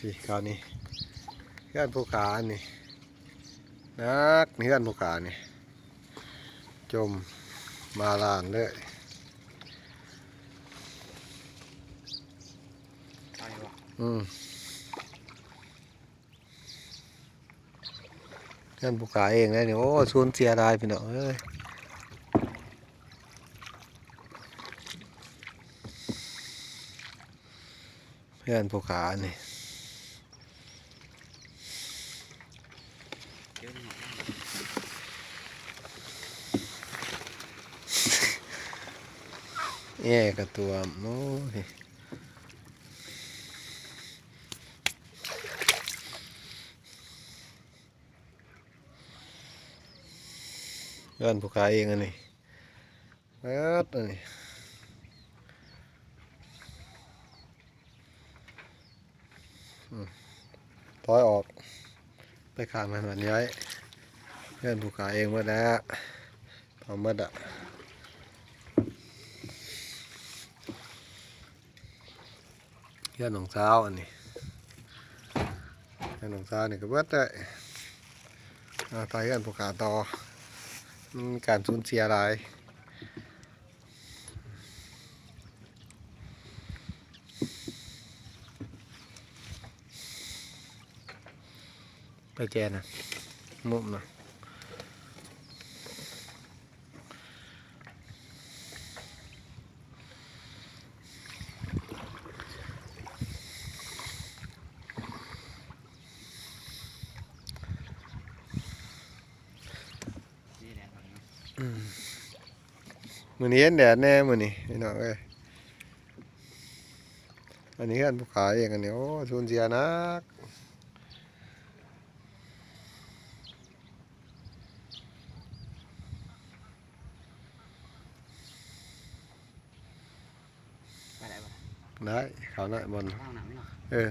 พี่คราวนี้เพื่อนผู้ขานี่นักเพื่อนผู้ขานี่จมมาลานเลยเพื่อนผู้ขาเองเลยนี่โอ้สูญเสียดายพี่น้องเอ้ยเพื่อนผู้ขานี่แย่กับตัวโอ้ยเพื่อนผู้ขาเองอันนี้เบิดอันนี้ถอยออกไปข้างมันย้ายเพื่อนผู้ขาเองหมดแล้วพอหมดอ่ะเพื่อนของเช้าอันนี้เพื่อนของเช้านี่ก็เบิดได้ไปเพื่อนผู้ขาต่อการสูญเสียหลายไปแจนะมุมนะมื้อนี้เห็นแดดแน่มื้อนี้พี่น้องเอ้ยอันนี้เพื่อนผู้ขายเองอันนี้โอ้สูญเสียนักได้เขาหน่อยบนเออ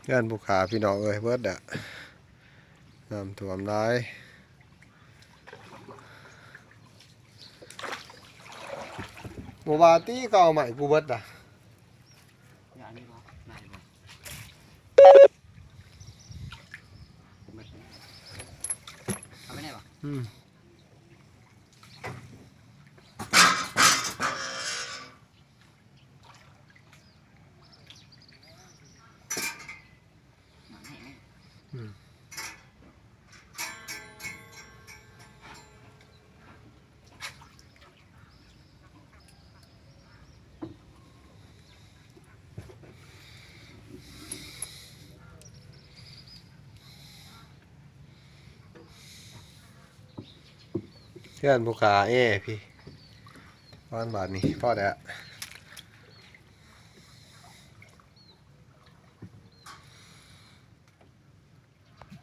เพื่อนผู้ขาพี่น้องเอ้ยเบิดอ่ะน้ำท่วมร้ายโมบาตี้ก็เอาใหม่กูเบิดอ่ะอืมเพื่อนผู้ขาพี่บ้านบาทนี่พ่อแดะ